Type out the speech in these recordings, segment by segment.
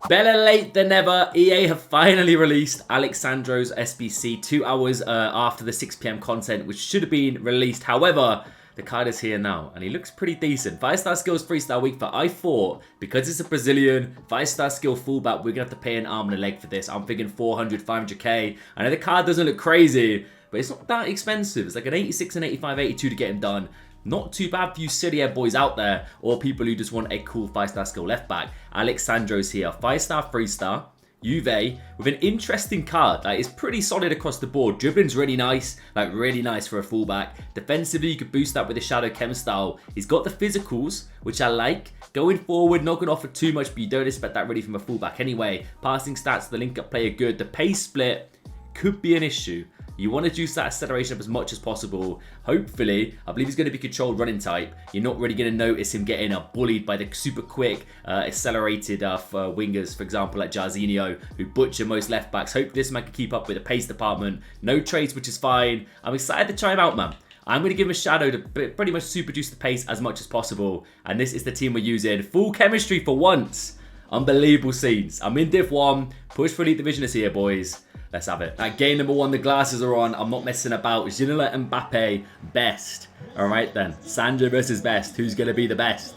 Better late than never, EA have finally released Alexandro's SBC 2 hours after the 6 PM content, which should have been released. However, the card is here now, and he looks pretty decent. 5-star skills, 3-star weak foot. I thought, because it's a Brazilian, 5-star skill fullback, we're going to have to pay an arm and a leg for this. I'm thinking 400, 500k. I know the card doesn't look crazy, but it's not that expensive. It's like an 86 and 85, 82 to get him done. Not too bad for you Serie A boys out there, or people who just want a cool 5-star skill left back. Alexandro's here, 5-star, 3-star. Juve with an interesting card. Like, it's pretty solid across the board. Dribbling's really nice, like really nice for a fullback. Defensively, you could boost that with the Shadow Chem style. He's got the physicals, which I like. Going forward, not going to offer too much, but you don't expect that really from a fullback anyway. Passing stats, the link-up play are good. The pace split could be an issue. You want to juice that acceleration up as much as possible. Hopefully, I believe he's going to be controlled running type. You're not really going to notice him getting bullied by the super quick, accelerated wingers, for example, like Jarzinho, who butcher most left backs. Hopefully this man can keep up with the pace department. No trades, which is fine. I'm excited to try him out, man. I'm going to give him a shadow to pretty much super juice the pace as much as possible. And this is the team we're using. Full chemistry for once. Unbelievable scenes. I'm in Div 1. Push for Elite Division is here, boys. Let's have it. At game number 1, the glasses are on. I'm not messing about. Ginola and Mbappe, best. All right, then. Sandro versus best. Who's going to be the best?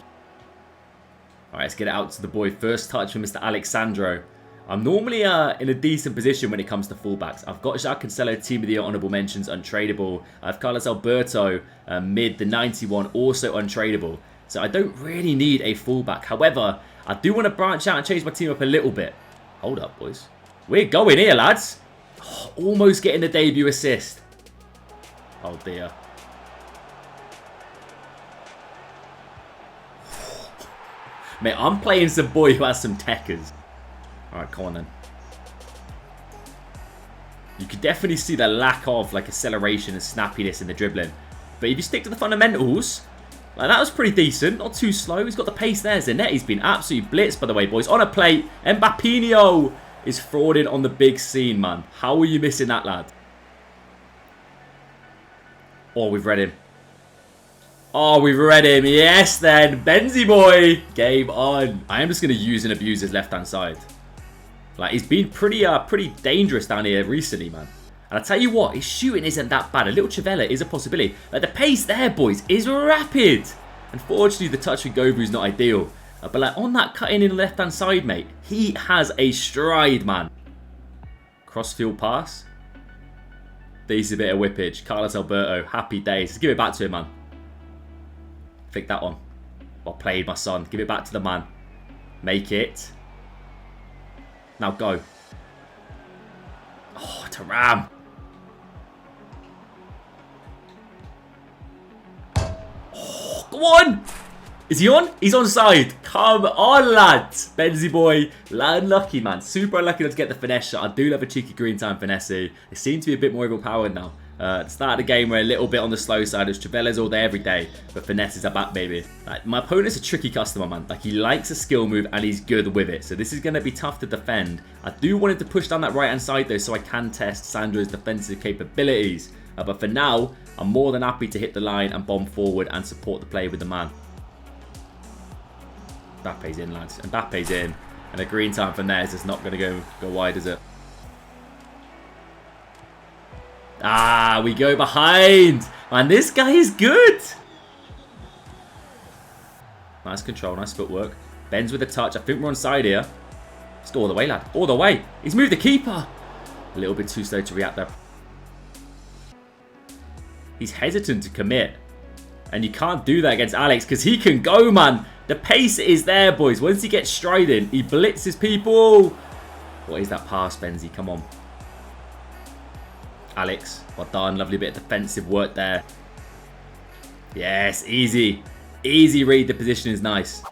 All right, let's get it out to the boy. First touch from Mr. Alexandro. I'm normally in a decent position when it comes to fullbacks. I've got Jacques Cancelo, team of the year, honourable mentions, untradeable. I have Carlos Alberto, mid, the 91, also untradeable. So I don't really need a fullback. However, I do want to branch out and change my team up a little bit. Hold up, boys. We're going here, lads. Oh, almost getting the debut assist. Oh, dear. Mate, I'm playing some boy who has some techers. Alright, come on then. You could definitely see the lack of like acceleration and snappiness in the dribbling. But if you stick to the fundamentals, like, that was pretty decent. Not too slow. He's got the pace there. Zanetti's been absolutely blitzed, by the way, boys. On a plate. Mbappinho is frauding on the big scene, man. How are you missing that, lad? Oh, we've read him. Oh, we've read him. Yes, then. Benzi boy. Game on. I am just going to use and abuse his left-hand side. Like, he's been pretty dangerous down here recently, man. And I tell you what, his shooting isn't that bad. A little Chavella is a possibility. Like, the pace there, boys, is rapid. Unfortunately, the touch with Govu is not ideal. But like, on that cutting in the left-hand side, mate, he has a stride, man. Crossfield pass. Decent bit of whippage. Carlos Alberto, happy days. Let's give it back to him, man. Flick that on. Well played, my son. Give it back to the man. Make it. Now go. Oh, Taram. Oh, go on. Is he on? He's on side. Come on, lads. Benzi boy. Unlucky, man. Super unlucky not to get the finesse shot. I do love a cheeky green time finesse. They seem to be a bit more overpowered now. At the start of the game, we're a little bit on the slow side. As Travella's all day, every day. But finesses are back, baby. Like, my opponent's a tricky customer, man. Like, he likes a skill move and he's good with it. So this is going to be tough to defend. I do want him to push down that right-hand side, though, so I can test Sandro's defensive capabilities. But for now, I'm more than happy to hit the line and bomb forward and support the play with the man. Mbappe's in, lads. Mbappe's in. And a green time from there is just not going to go wide, is it? Ah, we go behind. Man, this guy is good. Nice control, nice footwork. Bends with a touch. I think we're on side here. Let's go all the way, lad. All the way. He's moved the keeper. A little bit too slow to react there. He's hesitant to commit. And you can't do that against Alex because he can go, man. The pace is there, boys. Once he gets striding, he blitzes people. What is that pass, Benzi? Come on. Alex, well done. Lovely bit of defensive work there. Yes, easy. Easy read. The position is nice.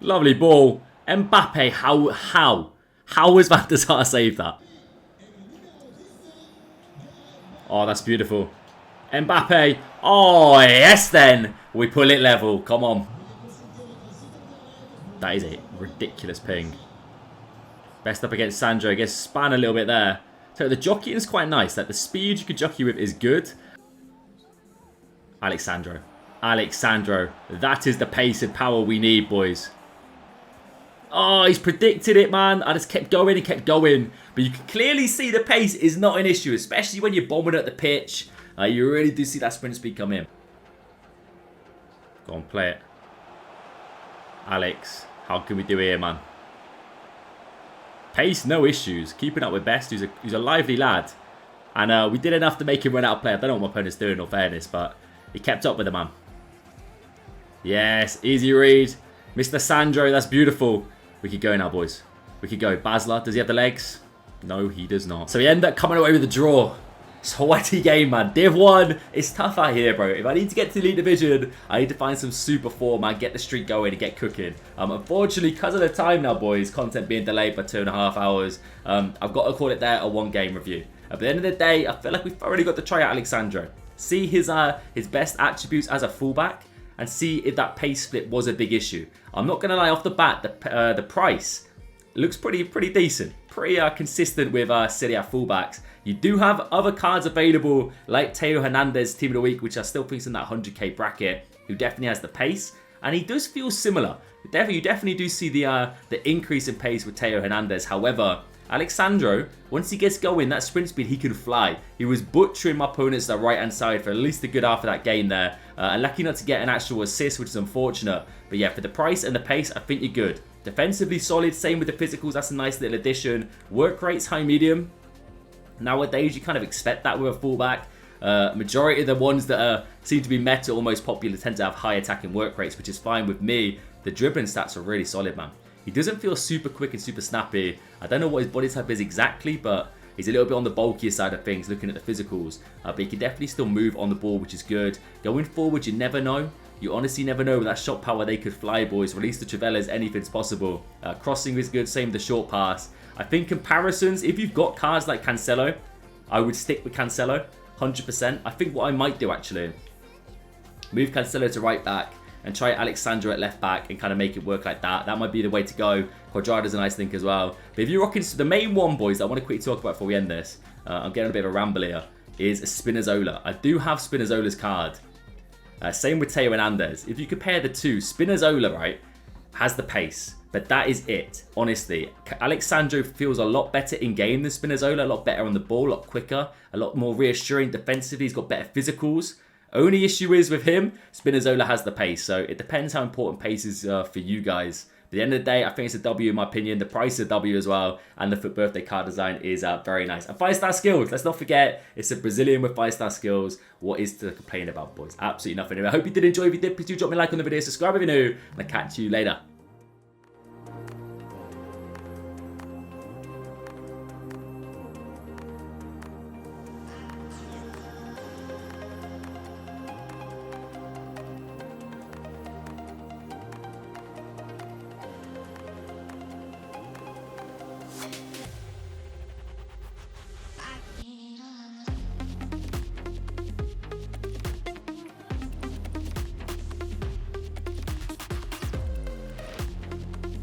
Lovely ball. Mbappe, how was Van der Sar saved that? Oh, that's beautiful. Mbappe. Oh, yes then. We pull it level. Come on. That is a ridiculous ping. Best up against Sandro. I guess span a little bit there. So the jockeying is quite nice. Like, the speed you could jockey with is good. Alexandro. Alexandro. That is the pace and power we need, boys. Oh, he's predicted it, man. I just kept going and kept going. But you can clearly see the pace is not an issue, especially when you're bombing at the pitch. You really do see that sprint speed come in. Go on, play it. Alex, how can we do here, man? Pace, no issues. Keeping up with Best, who's a lively lad. And we did enough to make him run out of play. I don't know what my opponent's doing, in all fairness, but he kept up with the man. Yes, easy read. Mr. Sandro, that's beautiful. We could go now, boys. We could go. Basler, does he have the legs? No, he does not. So we end up coming away with a draw. Sweaty game, man. Div 1, it's tough out here, bro. If I need to get to the Elite Division, I need to find some super form, man. Get the streak going and get cooking. Unfortunately, because of the time now, boys, content being delayed by 2.5 hours, I've got to call it there a one-game review. At the end of the day, I feel like we've already got to try out Alexandro. See his best attributes as a fullback and see if that pace split was a big issue. I'm not going to lie, off the bat, the price looks pretty decent. Pretty consistent with Serie A fullbacks. You do have other cards available like Teo Hernandez, Team of the Week, which I still think is in that 100k bracket, who definitely has the pace. And he does feel similar. You definitely do see the increase in pace with Teo Hernandez. However, Alexandro, once he gets going, that sprint speed, he can fly. He was butchering my opponents the right-hand side for at least a good half of that game there. And lucky not to get an actual assist, which is unfortunate. But yeah, for the price and the pace, I think you're good. Defensively solid, same with the physicals, that's a nice little addition. Work rates, high medium. Nowadays, you kind of expect that with a fullback. Majority of the ones that seem to be meta, almost popular, tend to have high attacking work rates, which is fine with me. The dribbling stats are really solid, man. He doesn't feel super quick and super snappy. I don't know what his body type is exactly, but he's a little bit on the bulkier side of things, looking at the physicals. But he can definitely still move on the ball, which is good. Going forward, you never know. You honestly never know with that shot power they could fly, boys. Release the Trivellas, anything's possible. Crossing is good, same with the short pass. I think comparisons, if you've got cards like Cancelo, I would stick with Cancelo, 100%. I think what I might do, actually, move Cancelo to right back and try Alexandro at left back and kind of make it work like that. That might be the way to go. Quadrado's a nice link as well. But if you're rocking the main one, boys, I want to quickly talk about before we end this, I'm getting a bit of a ramble here, is Spinazzola. I do have Spinazzola's card. Same with Teo Hernandez. If you compare the two, Spinazzola, right, has the pace. But that is it, honestly. Alexandro feels a lot better in-game than Spinazzola, a lot better on the ball, a lot quicker, a lot more reassuring defensively. He's got better physicals. Only issue is with him, Spinazzola has the pace. So it depends how important pace is for you guys. At the end of the day, I think it's a W in my opinion. The price is a W as well. And the FUT Birthday card design is very nice. And 5-star skills, let's not forget, it's a Brazilian with 5-star skills. What is to complain about, boys? Absolutely nothing. I hope you did enjoy. If you did, please do drop me a like on the video, subscribe if you're new, and I'll catch you later.